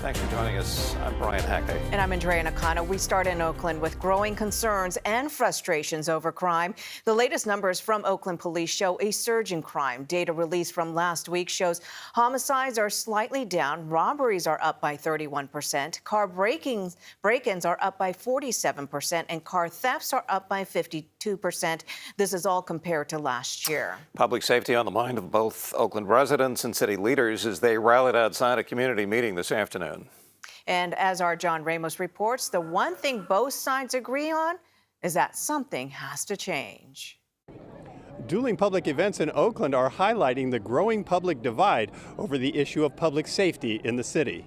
Thanks for joining us. I'm Brian Hackney. And I'm Andrea Nakano. We start in Oakland with growing concerns and frustrations over crime. The latest numbers from Oakland police show a surge in crime. Data released from last week shows homicides are slightly down, robberies are up by 31%, car break-ins are up by 47%, and car thefts are up by 52%. This is all compared to last year. Public safety on the mind of both Oakland residents and city leaders as they rallied outside a community meeting this afternoon. And as our John Ramos reports, the one thing both sides agree on is that something has to change. Dueling public events in Oakland are highlighting the growing public divide over the issue of public safety in the city.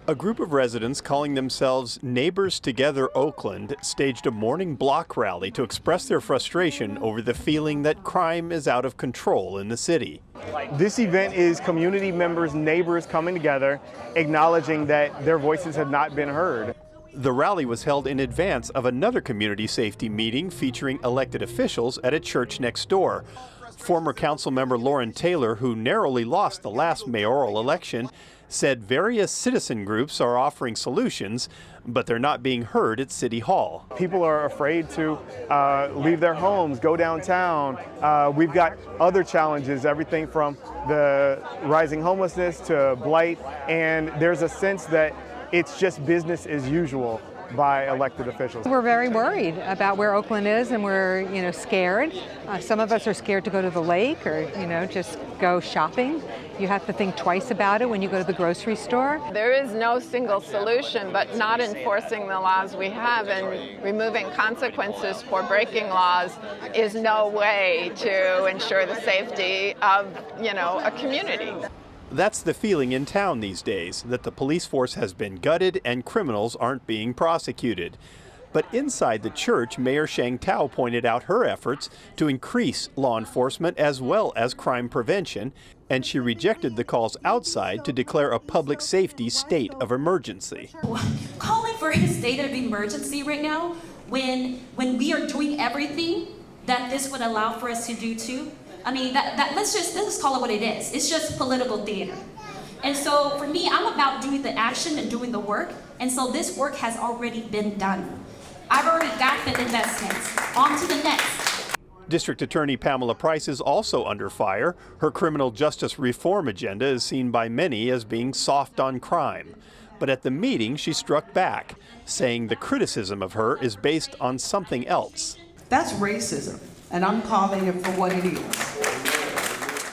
A group of residents calling themselves Neighbors Together Oakland staged a morning block rally to express their frustration over the feeling that crime is out of control in the city. This event is community members, neighbors coming together, acknowledging that their voices have not been heard. The rally was held in advance of another community safety meeting featuring elected officials at a church next door. Former council member Lauren Taylor, who narrowly lost the last mayoral election, said various citizen groups are offering solutions, but they're not being heard at City Hall. People are afraid to leave their homes, go downtown. We've got other challenges, everything from the rising homelessness to blight, and there's a sense that it's just business as usual by elected officials. We're very worried about where Oakland is, and we're, scared. Some of us are scared to go to the lake or, just go shopping. You have to think twice about it when you go to the grocery store. There is no single solution, but not enforcing the laws we have and removing consequences for breaking laws is no way to ensure the safety of, a community. That's the feeling in town these days, that the police force has been gutted and criminals aren't being prosecuted. But inside the church, Mayor Sheng Tao pointed out her efforts to increase law enforcement as well as crime prevention, and she rejected the calls outside to declare a public safety state of emergency. Calling for a state of emergency right now when we are doing everything that this would allow for us to do too. I mean, let's just call it what it is. It's just political theater. And so for me, I'm about doing the action and doing the work. And so this work has already been done. I've already got the investments. On to the next. District Attorney Pamela Price is also under fire. Her criminal justice reform agenda is seen by many as being soft on crime. But at the meeting, she struck back, saying the criticism of her is based on something else. That's racism, and I'm calling it for what it is.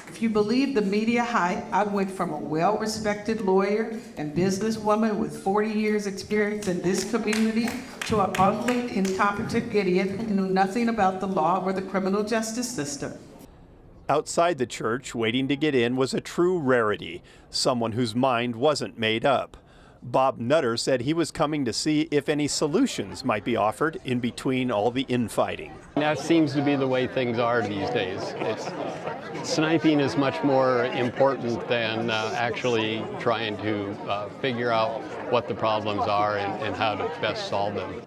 If you believe the media hype, I went from a well-respected lawyer and businesswoman with 40 years experience in this community to an ugly, incompetent idiot who knew nothing about the law or the criminal justice system. Outside the church, waiting to get in was a true rarity, someone whose mind wasn't made up. Bob Nutter said he was coming to see if any solutions might be offered in between all the infighting. That seems to be the way things are these days. Sniping is much more important than actually trying to figure out what the problems are and how to best solve them.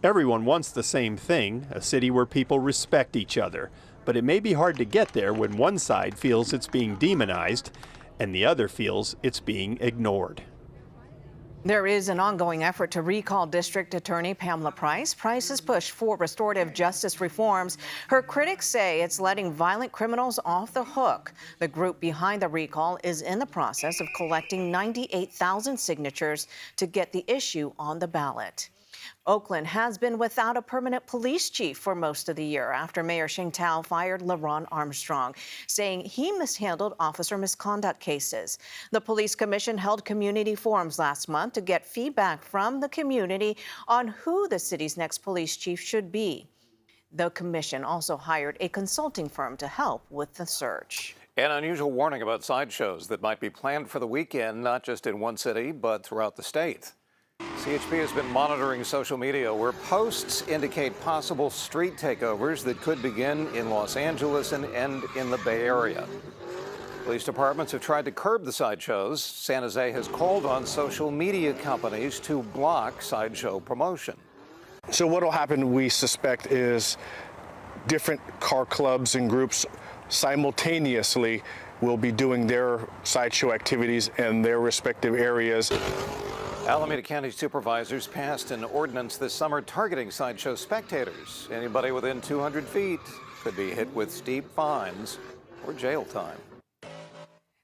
Everyone wants the same thing, a city where people respect each other. But it may be hard to get there when one side feels it's being demonized and the other feels it's being ignored. There is an ongoing effort to recall District Attorney Pamela Price. Price's push for restorative justice reforms. Her critics say it's letting violent criminals off the hook. The group behind the recall is in the process of collecting 98,000 signatures to get the issue on the ballot. Oakland has been without a permanent police chief for most of the year after Mayor Sheng Tao fired LeRon Armstrong, saying he mishandled officer misconduct cases. The police commission held community forums last month to get feedback from the community on who the city's next police chief should be. The commission also hired a consulting firm to help with the search. An unusual warning about sideshows that might be planned for the weekend, not just in one city, but throughout the state. CHP has been monitoring social media where posts indicate possible street takeovers that could begin in Los Angeles and end in the Bay Area. Police departments have tried to curb the sideshows. San Jose has called on social media companies to block sideshow promotion. So what will happen, we suspect, is different car clubs and groups simultaneously will be doing their sideshow activities in their respective areas. Alameda County supervisors passed an ordinance this summer targeting sideshow spectators. Anybody within 200 feet could be hit with steep fines or jail time.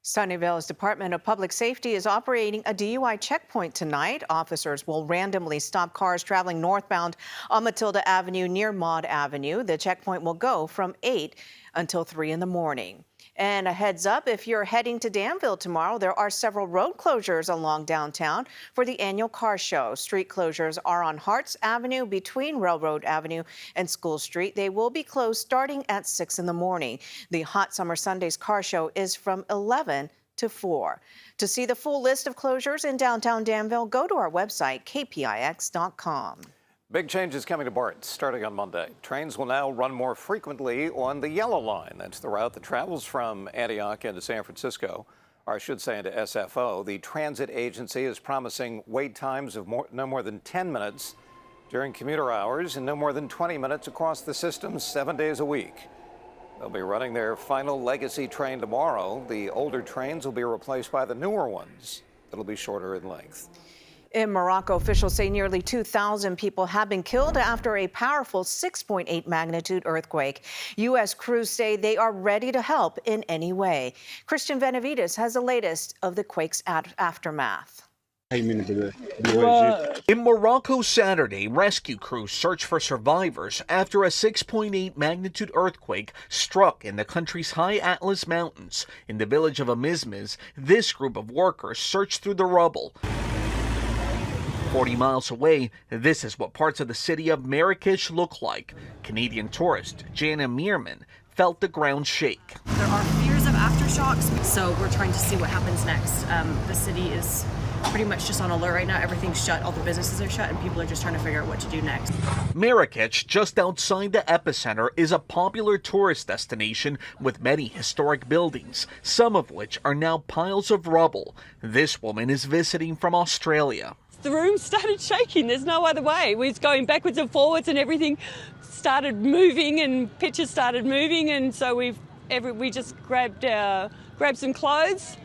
Sunnyvale's Department of Public Safety is operating a DUI checkpoint tonight. Officers will randomly stop cars traveling northbound on Matilda Avenue near Maud Avenue. The checkpoint will go from 8 until 3 in the morning. And a heads up, if you're heading to Danville tomorrow, there are several road closures along downtown for the annual car show. Street closures are on Harts Avenue between Railroad Avenue and School Street. They will be closed starting at 6 in the morning. The Hot Summer Sundays car show is from 11 to 4. To see the full list of closures in downtown Danville, go to our website, kpix.com. Big changes coming to BART starting on Monday. Trains will now run more frequently on the Yellow Line. That's the route that travels from Antioch into San Francisco, or I should say into SFO. The transit agency is promising wait times of no more than 10 minutes during commuter hours and no more than 20 minutes across the system 7 days a week. They'll be running their final legacy train tomorrow. The older trains will be replaced by the newer ones. It'll be shorter in length. In Morocco, officials say nearly 2,000 people have been killed after a powerful 6.8 magnitude earthquake. U.S. crews say they are ready to help in any way. Christian Benavides has the latest of the quake's aftermath. In Morocco Saturday, rescue crews search for survivors after a 6.8 magnitude earthquake struck in the country's high Atlas Mountains. In the village of Amizmiz, this group of workers searched through the rubble. 40 miles away, this is what parts of the city of Marrakech look like. Canadian tourist Jana Meerman felt the ground shake. There are fears of aftershocks, so we're trying to see what happens next. The city is pretty much just on alert right now. Everything's shut, all the businesses are shut, and people are just trying to figure out what to do next. Marrakech, just outside the epicenter, is a popular tourist destination with many historic buildings, some of which are now piles of rubble. This woman is visiting from Australia. The room started shaking. There's no other way. We was going backwards and forwards, and everything started moving, and pictures started moving, and so we just grabbed some clothes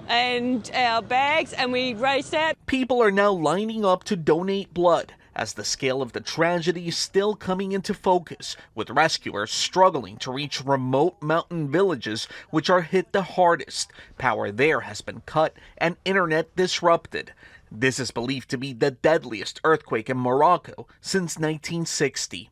and our bags, and we raced out. People are now lining up to donate blood as the scale of the tragedy is still coming into focus, with rescuers struggling to reach remote mountain villages which are hit the hardest. Power there has been cut and internet disrupted. This is believed to be the deadliest earthquake in Morocco since 1960.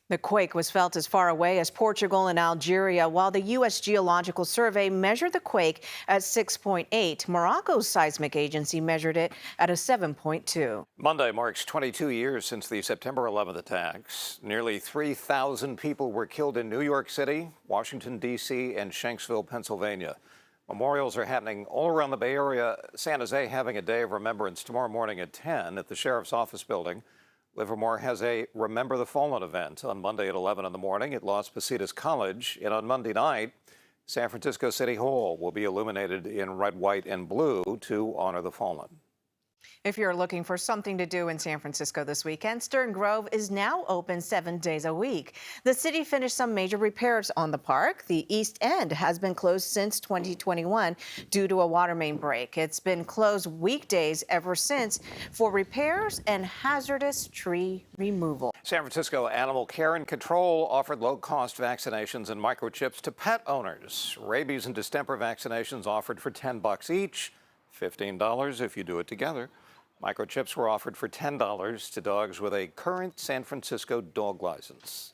The quake was felt as far away as Portugal and Algeria, while the U.S. Geological Survey measured the quake at 6.8. Morocco's seismic agency measured it at a 7.2. Monday marks 22 years since the September 11th attacks. Nearly 3,000 people were killed in New York City, Washington, D.C., and Shanksville, Pennsylvania. Memorials are happening all around the Bay Area. San Jose having a day of remembrance tomorrow morning at 10 at the Sheriff's Office building. Livermore has a Remember the Fallen event on Monday at 11 in the morning at Las Positas College. And on Monday night, San Francisco City Hall will be illuminated in red, white, and blue to honor the fallen. If you're looking for something to do in San Francisco this weekend, Stern Grove is now open 7 days a week. The city finished some major repairs on the park. The East End has been closed since 2021 due to a water main break. It's been closed weekdays ever since for repairs and hazardous tree removal. San Francisco Animal Care and Control offered low-cost vaccinations and microchips to pet owners. Rabies and distemper vaccinations offered for $10 each, $15 if you do it together. Microchips were offered for $10 to dogs with a current San Francisco dog license.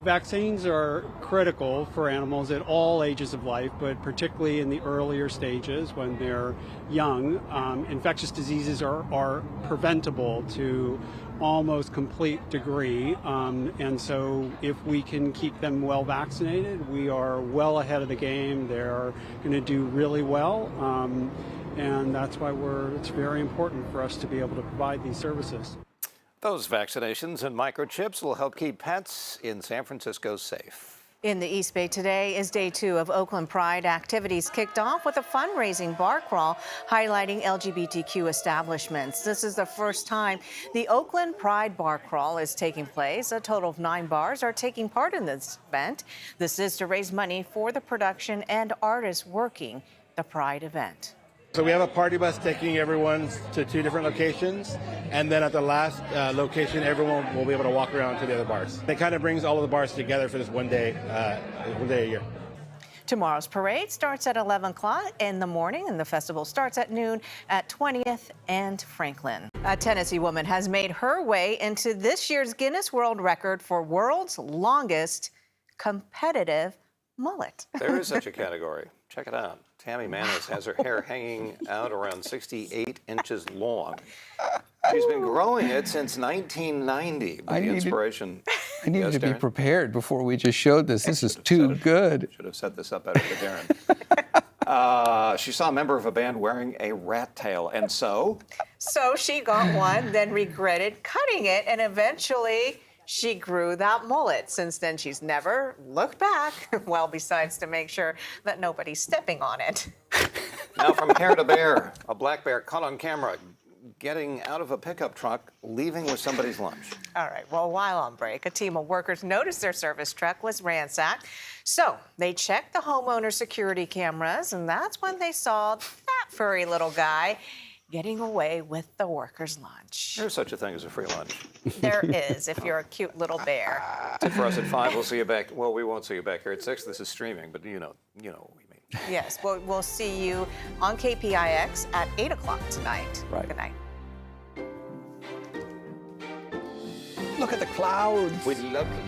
Vaccines are critical for animals at all ages of life, but particularly in the earlier stages when they're young. Infectious diseases are preventable to almost complete degree, and so if we can keep them well vaccinated, we are well ahead of the game. They're going to do really well, and that's why it's very important for us to be able to provide these services. Those vaccinations and microchips will help keep pets in San Francisco safe. In the East Bay today is day 2 of Oakland Pride. Activities kicked off with a fundraising bar crawl highlighting LGBTQ establishments. This is the first time the Oakland Pride bar crawl is taking place. A total of 9 bars are taking part in this event. This is to raise money for the production and artists working the Pride event. So we have a party bus taking everyone to 2 different locations, and then at the last location, everyone will be able to walk around to the other bars. It kind of brings all of the bars together for this one day a year. Tomorrow's parade starts at 11 o'clock in the morning, and the festival starts at noon at 20th and Franklin. A Tennessee woman has made her way into this year's Guinness World Record for world's longest competitive mullet. There is such a category. Check it out. Tammy Manis has her hair hanging out around 68 inches long. She's been growing it since 1990. But the inspiration. I needed to be prepared before we just showed this. This is too good. Should have set this up better for Darren. She saw a member of a band wearing a rat tail, and so? So she got one, then regretted cutting it, and eventually she grew that mullet. Since then, she's never looked back, well, besides to make sure that nobody's stepping on it. Now from hair to bear, a black bear caught on camera getting out of a pickup truck, leaving with somebody's lunch. All right, well, while on break, a team of workers noticed their service truck was ransacked. So they checked the homeowner's security cameras, and that's when they saw that furry little guy getting away with the workers' lunch. There's such a thing as a free lunch. There is, if you're a cute little bear. That's it for us at 5. We'll see you back. Well, we won't see you back here at 6. This is streaming, but you know what we mean. Yes, we'll see you on KPIX at 8 o'clock tonight. Right. Good night. Look at the clouds. We love it.